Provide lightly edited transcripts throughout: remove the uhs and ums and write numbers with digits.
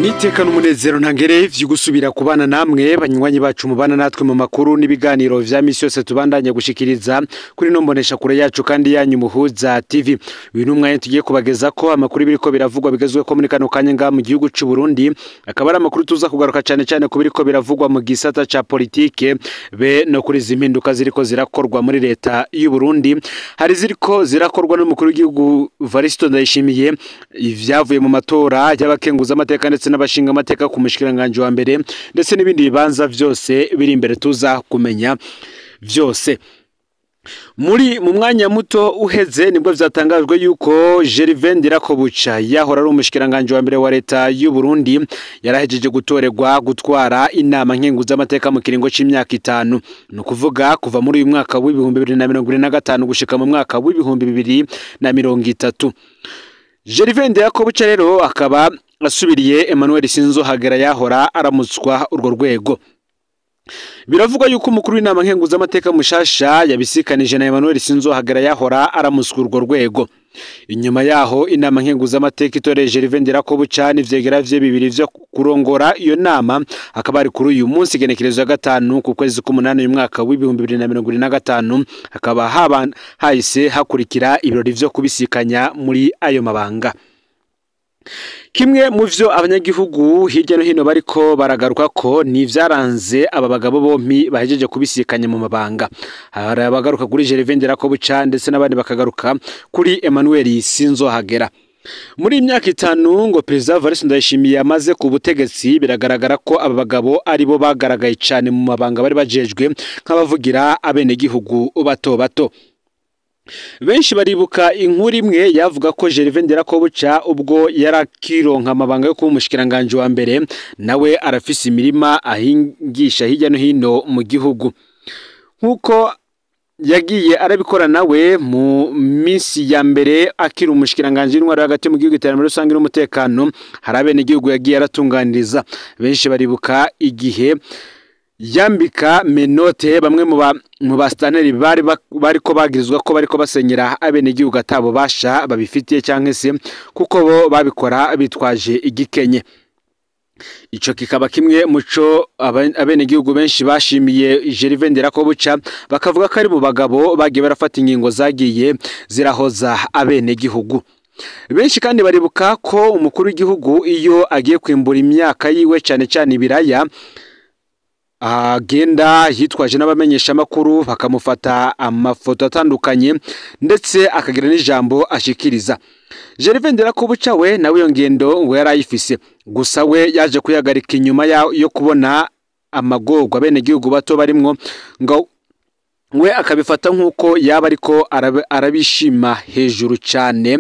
Niteka n'umunezero ntangere vyo gusubira kubana namwe banywanyi bacu mubana natwe mu makuru n'ibiganiro vya misi yose tubandanya gushikiriza kuri nombonesha kure yacu kandi yanyu Muhuza TV. Uyu numwe tugiye kubageza ko amakuru biriko biravugwa bigezwe ko muri kano kanya nga mu gihugu c'u Burundi, akaba ari amakuru tuza kugaruka cyane ku biriko biravugwa mu gisata ca politike be no kuri zimpinduka ziriko zirakorwa muri leta y'u Burundi. Hari ziriko zirakorwa n'umukuru w'igihugu Varisto Ndayishimiye, ivyavuye mu matora y'abakenguza amateka ndetse n'abashinga amateka ku mushikiranganje wa mbere ndetse n'ibindi bibanza vyose biri imbere tuza kumenya vyose. Mu mwanya muto uheze nibwo vyatangajwe yuko Gervais Ndirakobuca yahora ari umushikiranganje wa mbere wa leta y'u Burundi yarahejeje gutorerwa gutwara inama nkenguza amateka mu kiringo c'imyaka 5, no kuvuga kuva muri uyu mwaka w'ibihumbi 2025 gushika mu mwaka w'ibihumbi 2030. Gervais Ndirakobuca rero akaba asubiriye Emmanuel Sinzohagera yahora aramutswa urwo rwego. Biravugwa yuko umukuru w'inama nkenguza amateka mushasha yabisikanije na Emmanuel Sinzohagera yahora aramutswa urwo rwego. Inyuma yaho inama nkenguza amateka itoreje Gervais Ndirakobuca n'ivyegera vye bibiri vyo kurongora iyo nama, akaba ari kuri uyu munsi genekerezo ya 5 ku kwezi k'umunani uyu mwaka w'ibihumbi 2025, hakaba hahise hakurikira ibirori vyo kubisikanya muri ayo mabanga. Kimwe mu vyo abanyagihugu hirya no hino bariko baragaruka ko ni vyaranze aba bagabo bompi bahejeje kubisikanya mu mabanga. Hari abagaruka kuri Gervais Ndirakobuca ndetse n'abandi bakagaruka kuri Emmanuel Sinzohagera. Muri imyaka 5 ngo President Varisto Ndayishimiye amaze ku butegetsi, biragaragara ko aba bagabo ari bo bagaragaye cyane mu mabanga bari bajejwe nk'abavugira abenegihugu bato bato. Benshi baribuka inkuru imwe yavuga ko Gervais Ndirakobuca ubwo yarakironka amabanga yo kuba umushikiranganje wa mbere, nawe arafise imirima ahingisha hirya no hino mu gihugu. Nkuko yagiye arabikora nawe mu minsi ya mbere akiri umushikiranganje w'intwaro hagati mu gihugu iterambere rusange n'umutekano, hari abenegihugu yagiye aratunganiriza. Benshi baribuka igihe yambika menote bamwe mu bastaneri bariko bagirizwa ko bariko basenyera abenegihugu atabo basha babifitiye cyangwa se kuko bo babikora bitwaje igikenye. Ico kikaba kimwe muco abenegihugu benshi bashimiye Gervais Ndirakobuca, bakavuga ko ari mu bagabo bagiye barafata ingingo zagiye zirahoza abenegihugu. Benshi kandi baribuka ko umukuru w'igihugu iyo agiye kwimbura imyaka yiwe cyane ibiraya, agenda yitwaje n'abamenyesha makuru bakamufata amafoto atandukanye ndetse akagira n'ijambo ashikiriza. Gervais Ndirakobuca we nawe iyo ngendo ngo yarayifise, gusa we yaje kuyagarika inyuma yo kubona amagorwa abenegihugu bato barimwo, ngo we akabifata nk'uko yaba ariko arabishima hejuru cyane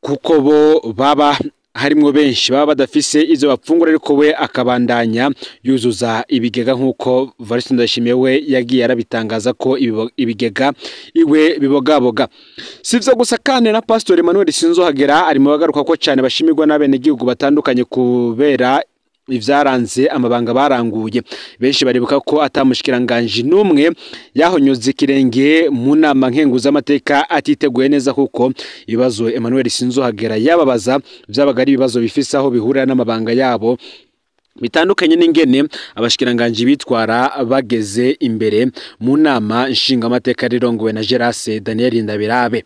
kuko bo baba harimwo benshi baba badafise izo bapfungura, ariko we akabandanya yuzuza ibigega nk'uko Varisto Ndayishimiye we yagiye arabitangaza ko ibigega iwe bibogaboga. Sivyo gusa kandi na Pastor Emmanuel Sinzohagera ari mu bagaruka ko cyane bashimirwa n'abenegihugu batandukanye kubera ivyaranze amabanga baranguye. Benshi baribuka ko atamushikiranganje numwe yahonyoza ikirenge mu nama nkenguza amateka atiteguye neza, kuko ibibazo Emmanuel Sinzohagera yababaza vyabaga ari ibibazo bifise aho bihurira n'amabanga yabo bitandukanye n'ingene abashikiranganje bitwara bageze imbere mu nama nshinga amateka rirongowe na Gérase Daniel Ndabirabe.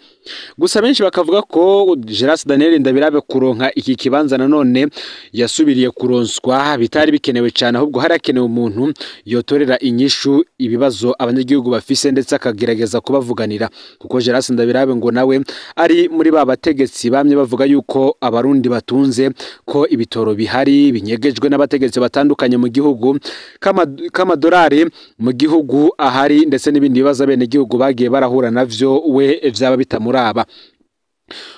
Gusa benshi bakavuga ko Gérase Daniel Ndabirabe kuronka iki kibanza nanone yasubiriye kuronswa bitari bikenewe cyane, ahubwo harakenewe umuntu yotorera inyishu ibibazo abanyagihugu bafise ndetse akagerageza kubavuganira, kuko Gérase Ndabirabe ngo nawe ari muri ba bategetsi bamye bavuga yuko abarundi batunze, ko ibitoro bihari binyegejwe n'abategetsi batandukanye mu gihugu, k'amadolari mu gihugu ahari ndetse n'ibindi bibazo abenegihugu bagiye barahura navyo we vyaba bitamuraba.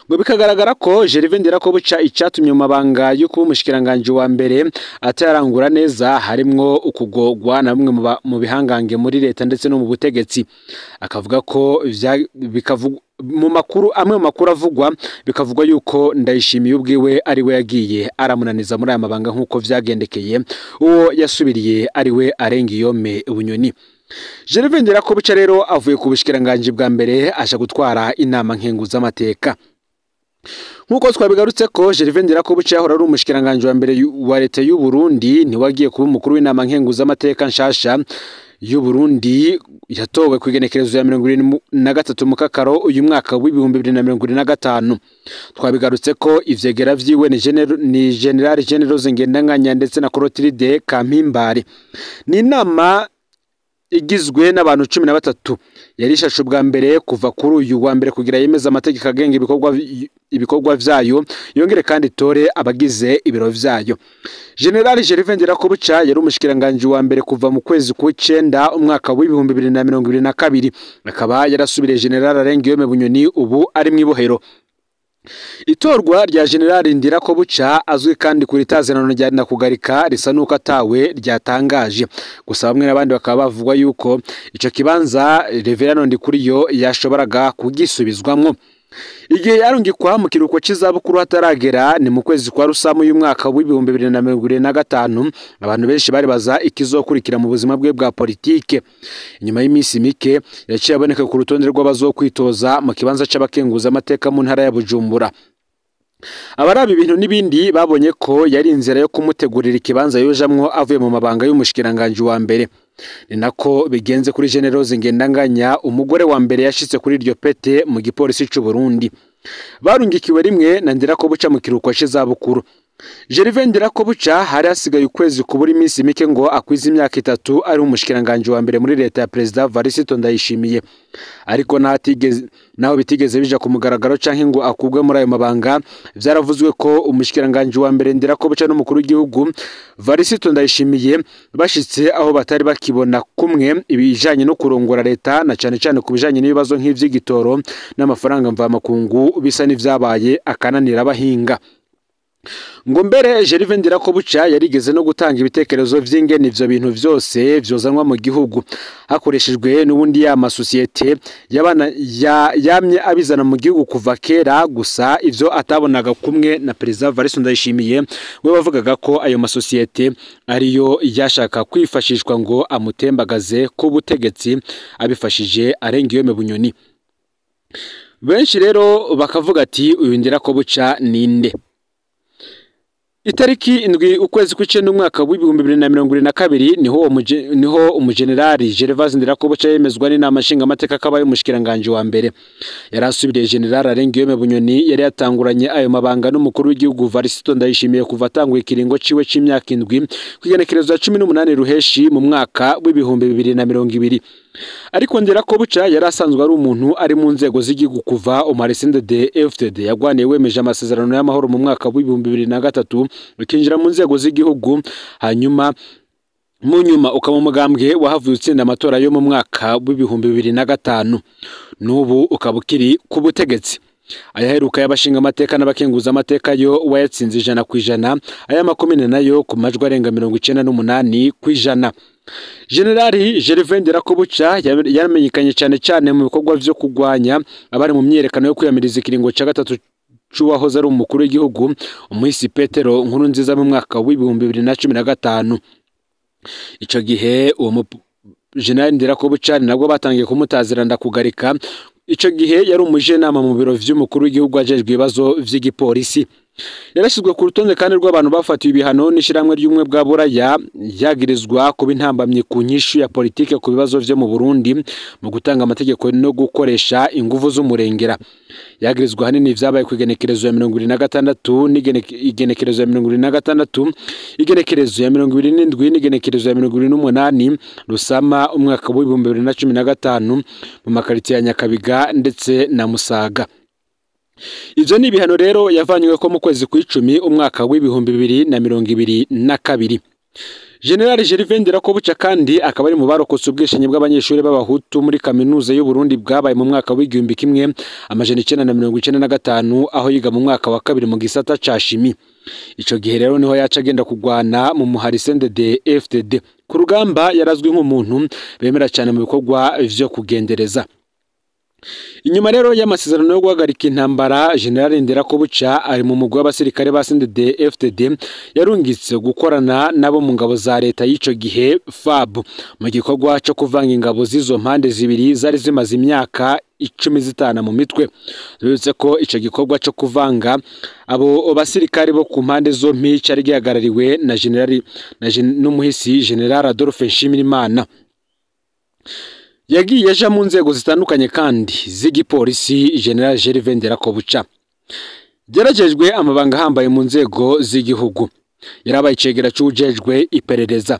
Ngo bikagaragara ko Gervais Ndirakobuca icatumye mu mabanga yo kuba umushikiranganje wa mbere atarangura neza harimwo ukugogwa na bamwe mu bihangange muri leta ndetse no mu butegetsi. Akavuga ko mu makuru amwe mu makuru avugwa bikavugwa yuko Ndayishimiye ubwiwe ari we yagiye aramunaniza muri aya mabanga nk'uko vyagendekeye uwo yasubiriye ari we Arengiyome Bunyoni. Gervais Ndirakobuca rero avuye ku bushikiranganje bwa mbere aje gutwara inama nkenguza amateka. Nkuko twabigarutse ko Gervais Ndirakobuca yahora ari umushikiranganje wa mbere wa leta y'u Burundi niwagiye kuba umukuru w'inama nkenguza amateka nshasha y'u Burundi yatowe ku igenekerezo ya 23 mukakaro uyu mwaka w'ibihumbi 2025. Twabigarutse ko ivyegera vyiwe ni General Generose Ngendanganya ndetse na Clotilde Kampimbare. Ni inama igizwe n'abantu 13 yarishashe ubwa mbere kuva kuri uyu wa mbere kugira yemeza amategeko agenga ibikorwa vyayo yongere kandi tore abagize ibiro vyayo. General Gervais Ndirakobuca yari umushikiranganje wa mbere kuva mu kwezi kw'icenda umwaka w'ibihumbi 2022 akaba yarasubiriye General Arengiyome Bunyoni ubu ari mwibohero. Itorwa rya General Ndirakobuca azwi kandi kuri tazerano rya Nakugarika risa nuko atawe ryatangaje, gusa bamwe n'abandi bakaba bavugwa yuko ico kibanza Reverend Ndikuriyo yashoboraga kugisubizwamwo. Igihe yarungikwa mu kiruko c'izabukuru hataragera ni mu kwezi kwa Rusamu y'umwaka w'ibihumbi 2025. Abantu benshi bari baza ikizokurikira mu buzima bwe bwa politike. Inyuma y'imisi mike yaciye aboneka ku rutonde rw'abazokwitoza mu kibanza c'abakenguza amateka mu ntara ya Bujumbura. Abarabi ibintu n'ibindi babonye ko yari inzira yo kumutegurira ikibanza yojamwo avuye mu mabanga y'umushikiranganje wa mbere. Ni nako bigenze kuri Generose Ngendanganya umugore wa mbere yashitse kuri iryo pete mu gipolisi c'u Burundi. Barungikiwe rimwe na Ndirakobuca mu kiruko c'izabukuru. Gervais Ndirakobuca hari hasigaye ukwezi kubura iminsi mike ngo akwiza imyaka 3 ari umushikiranganje wa mbere muri leta ya President Varisito Ndayishimiye. Ariko naho bitigeze bija ku mugaragaro canke ngo akugwe muri ayo mabanga, vyaravuzwe ko umushikiranganje wa mbere Ndirakobuca n'umukuru w'igihugu Varisito Ndayishimiye bashitse aho batari bakibona kumwe ibijanye no kurongora leta na cane cane ku bijanye n'ibibazo nk'ivy'igitoro n'amafaranga mvamakungu bisa n'ivyabaye akananira abahinga. Ngo mbere Gervais Ndirakobuca yarigeze no gutanga ibitekerezo vy'ingene ivyo bintu vyose vyozanwa mu gihugu hakoreshejwe n'ubundi ya masosiyete yamye abizana mu gihugu kuva kera, gusa ivyo atabonaga kumwe na President Varisito Ndayishimiye we bavugaga ko ayo masosiyete ariyo yashaka kwifashishwa ngo amutembagaze ku butegetsi abifashije Arengiyome Bunyoni. Benshi rero bakavuga ati uyu Ndirakobuca ninde? Itariki indwi ukwezi kw'icenda umwaka w'ibihumbi 2022 niho umugenerali Gervais Ndirakobuca yemezwa n'inama nshinga amateka kabaye umushikiranganje wa mbere. Yarasubiriye General Arengiyome Bunyoni yari yatanguranye ayo mabanga n'umukuru w'igihugu Varisito Ndayishimiye kuva atanguye ikiringo ciwe c'imyaka 7 kwigenekerezo ya 18 ruheshi mu mwaka w'ibihumbi 2020. Ariko Ndirakobuca yari asanzwe ari umuntu ari mu nzego z'igihugu kuva Omarisinde de FTD yagwaniye wemeje amasezerano y'amahoro mu mwaka w'ibihumbi 2003 ukinjira mu nzego z'igihugu, hanyuma mu nyuma ukaba umugambwe wahavuye utsinda amatora yo mu mwaka w'ibihumbi 2005. N'ubu ukaba ukiri ku butegetsi. Ayaheruka y'abashinga amateka n'abakenguza amateka yo wayatsinze 100%, aya makomine nayo ku majwi arenga 98%. Generali Gervais Ndirakobuca yaramenyekanye cyane mu bikorwa vyo kugwanya abari mu myerekano yo kwiyamiriza ikiringo ca gatatu c'uwahoze ari umukuru w'igihugu umuhisi Petero Nkurunziza mu mwaka w'ibihumbi 2015. Ico gihe uwo General Ndirakobuca nabwo batangiye kumutazira Ndakugarika. Ico gihe yari umujenama mu biro vy'umukuru w'igihugu ajejwe ibibazo vy'igipolisi. Yarashizwe ku rutonde kandi rw'abantu bafatiwe ibihano n'ishiramwe ry'umwe bwa Buraya yagirizwa kuba intambamye ku nyishu ya politike ku bibazo vyo mu Burundi mu gutanga amategeko no gukoresha inguvu z'umurengera. Yagirizwa hanini vyabaye ku igenekerezo ya 2026 n'igenekerezo ya 2026, igenekerezo ya 2027 n'igenekerezo ya 2028 Rusama umwaka w'ibihumbi 2015 mu makaritiye ya Nyakabiga ndetse na Musaga. Ivyo ni ibihano rero yavanywe ko mu kwezi kw'icumi umwaka w'ibihumbi 2022. General Gervais Ndirakobuca kandi akaba ari mu barokotse ubwishingi bw'abanyeshuri b'abahutu muri kaminuza y'u Burundi bwabaye mu mwaka w'igihumbi 1995 aho yiga mu mwaka wa 2 mu gisata ca shimi. Ico gihe rero niho yaca agenda kugwana mu Muharisende de FTD. Ku rugamba yarazwi nk'umuntu bemera cyane mu bikorwa vyo kugendereza. Inyuma rero y'amasezerano yo guhagarika intambara, General Ndirakobuca ari mu mugwi w'abasirikare ba CNDD-FDD yarungitse gukorana nabo mu ngabo za leta y'ico gihe FAB mu gikorwa cyo kuvanga ingabo z'izo mpande zibiri zari zimaze imyaka 10 zitana mu mitwe. Bibutse ko ico gikorwa cyo kuvanga abo basirikare bo ku mpande zompi cyari gihagarariwe na n'umuhisi General Adolphe Nshimirimana. Yagiye aja mu nzego zitandukanye kandi z'igipolisi. General Gervais Ndirakobuca geragejwe amabanga ahambaye mu nzego z'igihugu. Yarabaye icegera c'ujejwe iperereza,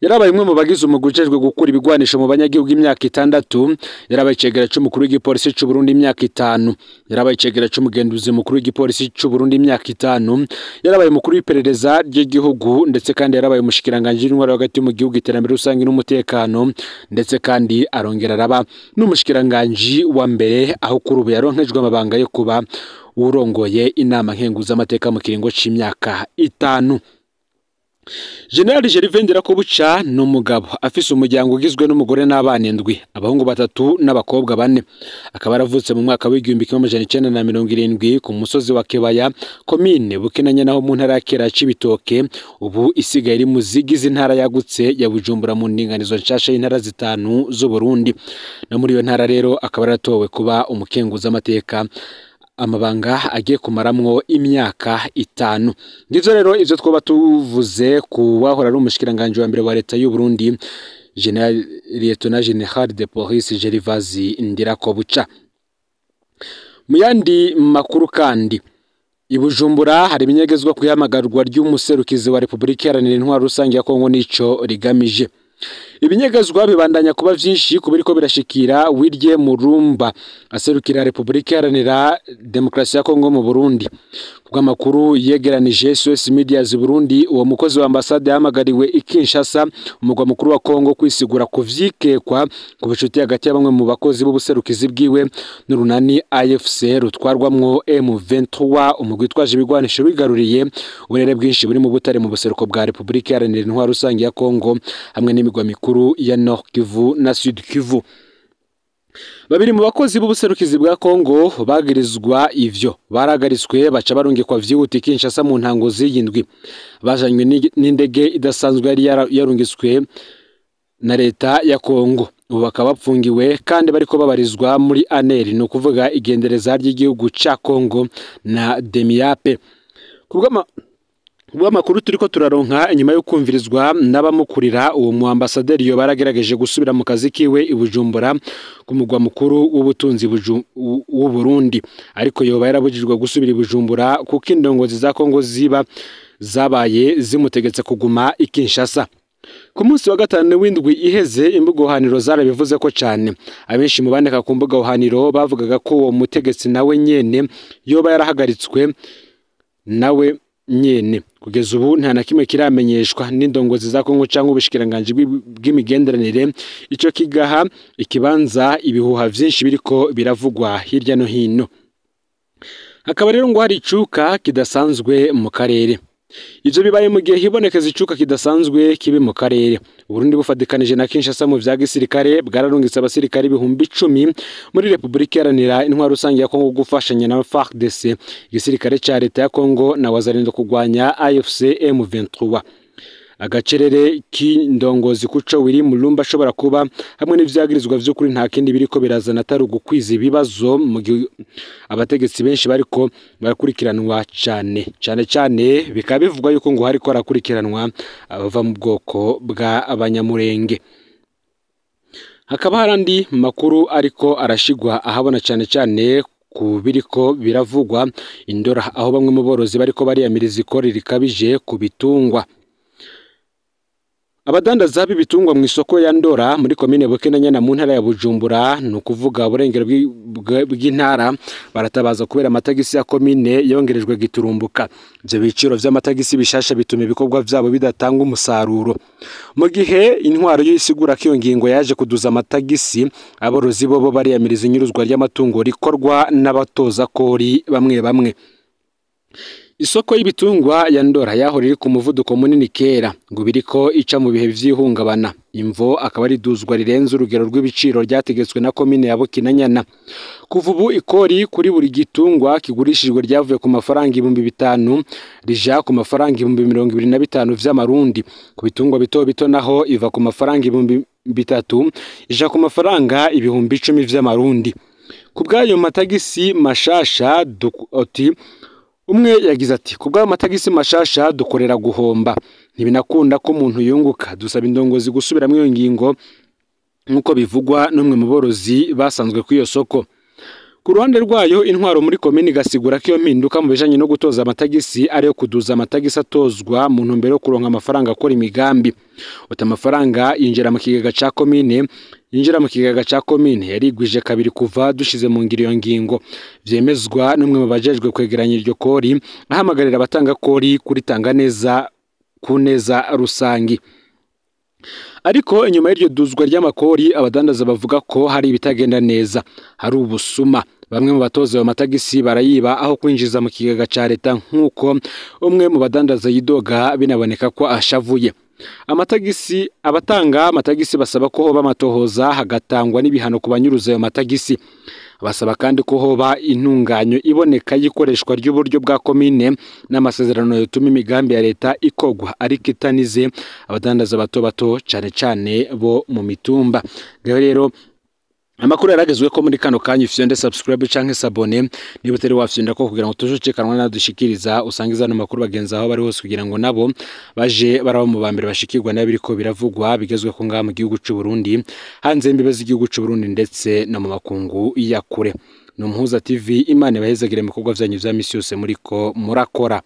yarabaye imwe mu bagize umugwi ujejwe gukura ibigwanisho mu banyagihugu imyaka 6. Yarabaye icegera c'umukuru w'igipolisi c'u Burundi imyaka 5. Yarabaye icegera c'umugenduzi mukuru w'igipolisi c'u Burundi imyaka 5. Yarabaye umukuru w'iperereza ry'igihugu ndetse kandi yarabaye umushikiranganje w'intwaro hagati mu gihugu, iterambere rusange n'umutekano, ndetse kandi arongera araba n'umushikiranganje wa mbere aho kuri ubu yaronkejwe amabanga yo kuba urongoye inama nkenguzamateka mu kiringo c'imyaka 5. General Gervais Ndirakobuca ni umugabo afise umuryango ugizwe n'umugore n'abana 7, abahungu 3 n'abakobwa 4. Akaba yaravutse mu mwaka w'1970 ku musozi wa Kebaya, komine Bukinanyana naho mu ntara ya Kera Cibitoke, ubu isigaye iri mu zigize intara yagutse ya Bujumbura mu ndinganizo nshasha y'intara 5 z'u Burundi. No muri iyo ntara rero akaba yaratowe kuba umukenguzamateka, amabanga agiye kumaramwo imyaka 5. Ngivyo rero ivyo twoba tuvuze ku wahora ari umushikiranganje wa mbere wa leta y'u Burundi, Lieutenant General de Police Gervais Ndirakobuca. Mu yandi makuru kandi, i Bujumbura hari ibinyegezwa kwihamagarwa ry'umuserukizi wa Republika Iharanira Intwaro Rusange ya Kongo nico rigamije. Ibinyegezwa bibandanya kuba vyinshi kubiriko birashikira Wirye Murumba aserukira Republika Iharanira Demokarasi ya Kongo mu Burundi. Kubw'amakuru yegeranije SOS Media zi Burundi, uwo mukozi wa ambasade yahamagariwe i Kinshasa, umugwa mukuru wa Kongo, kwisigura ku vyikekwa ku bicuti hagati y'abamwe mu bakozi b'ubuserukizi bwiwe n'urunani AFC rutwarwamwo M23, umugwi twaje ibigwanisho bigaruriye uburere bwinshi buri mu butare mu buseruko bwa Republika Iharanira Intwaro Rusange ya Kongo hamwe n'imigwa mikuru ya Nord Kivu na Sud Kivu. Babiri mu bakozi b'ubuserukizi bwa Kongo bagirizwa ivyo baragariswe baca barungikwa vyihuti Kinshasa mu ntango z'iyindwi. Bajanywe n'indege idasanzwe yari yarungiswe na leta ya Kongo. Ubu bakaba bapfungiwe kandi bariko babarizwa muri ANR, no kuvuga igendereza ry'igihugu ca Kongo na Demiape. Kubw'amakuru turiko turaronka inyuma yo kumvirizwa n'abamukurira, uwo mu ambasaderi yo baragerageje gusubira mu kazi kiwe i Bujumbura ku mugwa mukuru w'ubutunzi w'u Burundi, ariko yoba yarabujijwe gusubira i Bujumbura kuko indongozi za Kongo zabaye zimutegetse kuguma i Kinshasa. Ku munsi wa 5 w'indwi iheze, imbuga haniro zarabivuze ko cyane. Abenshi mu bandika ku mbuga haniro bavugaga ko uwo mutegetsi nawe nyene yoba yarahagaritswe nawe nyene. Kugeza ubu nta na kimwe kiramenyeshwa n'indongozi za Kongo cyangwa ubushikiranganje bw'imigenderanire, ico kigaha ikibanza ibihuha vyinshi biriko biravugwa hirya no hino. Hakaba rero ngo hari icuka kidasanzwe mu karere. Ivyo bibaye mu gihe hibonekeza icuka kidasanzwe kibi mu karere. Burundi bufadikanije na Kinshasa mu vya gisirikare bwararungitse abasirikare 10,000 muri Republika Iharanira Intwaro Rusange ya Kongo gufashanya na FARDC, igisirikare ca leta ya Kongo na wazalendo kugwanya AFC M23. Agacerere k'indongozi kuco Wiri Mulumba ashobora kuba hamwe n'ivyagirizwa vy'ukuri nta kindi biriko birazana atari ugukwiza ibibazo mu gihe abategetsi benshi bariko barakurikiranwa cyane bikaba bivugwa yuko ngo hariko arakurikiranwa abava mu bwoko bwa abanyamurenge. Hakaba harandi makuru ariko arashigwa ahabona cyane ku biriko biravugwa Indora, aho bamwe mu borozi bariko bariyamiriza ikori rikabije ku bitungwa. Abadandaza b'ibitungwa mu isoko ya Ndora muri komine Bukinanyana mu ntara ya Bujumbura, no kuvuga uburengero bw'intara, baratabaza kubera amatagisi ya komine yongerejwe giturumbuka. Ivyo biciro vy'amatagisi bishasha bituma ibikorwa vyabo bidatanga umusaruro. Mu gihe intwaro yisigura ko iyo ngingo yaje kuduza amatagisi, aborozi bo bariyamiriza inyuruzwa ry'amatungo rikorwa n'abatoza kori bamwe. Isoko y'ibitungwa ya Ndora yahora iri ku muvuduko munini kera ngo biriko ica mu bihe vy'ihungabana. Imvo akaba ari duzwa rirenze urugero rw'ibiciro ryategetswe na komine ya Bukinanyana. Kuva ubu ikori kuri buri gitungwa kigurishijwe ryavuye ku mafaranga 5,000 rija ku mafaranga 25,000 vy'amarundi. Ku bitungwa bito bito naho iva ku mafaranga 3,000 ija ku mafaranga 10,000 vy'amarundi. Kubgayo matagisi mashasha umwe yagize ati kubgayo matagisi mashasha dukorera guhomba ntibinakunda ko umuntu yunguka dusaba indongozi gusubiramo iyo ngingo nkuko bivugwa n'umwe mu borozi basanzwe ku iyo soko. Ku ruhande rwayo intwaro muri komini gasigura ko iyo mpinduka mu bijanye no gutoza amatagisi ariyo kuduza amatagisi atozwa mu ntumbero yo kuronka amafaranga akora imigambi. Amafaranga yinjira mu kigega ca komine yarigwije kabiri kuva dushize mu ngiro iyo ngingo vyemezwa n'umwe mu bajejwe kwegeranya iryo kori ahamagarira abatanga kori kuritanga neza ku neza rusangi. Ariko inyuma y'iryo duzwa ry'amakori abadandaza bavuga ko hari ibitagenda neza, hari ubusuma. Bamwe mu batoza ayo matagisi barayiba aho kwinjiza mu kigega ca leta nkuko umwe mu badandaza yidoga binaboneka ko ashavuye. Abatanga amatagisi basaba ko hoba amatohoza hagatangwa n'ibihano ku banyuruza ayo matagisi. Basaba kandi ko hoba intunganyo iboneka yikoreshwa ry'uburyo bwa komine n'amasezerano yotuma imigambi ya leta ikogwa ariko itanize abadandaza bato bato cane bo mu mitumba. Rero amakuru yaragezwe ko muri kano kanya ufyonde subscribe canke sabone niba utari wafyonda ko kugira ngo tujocekanwa nadushikiriza usangiza no makuru bagenza aho bari hose kugira ngo nabo baje baraba mu bambere bashikirwa n'abiriko biravugwa bigezwe ko ngaha mu gihugu c'u Burundi hanze imbibe z'igihugu c'u Burundi ndetse no mu makungu ya kure. No Muhuza TV Imana bahezagire mu bikorwa vyanyu vya misi yose muriko murakora.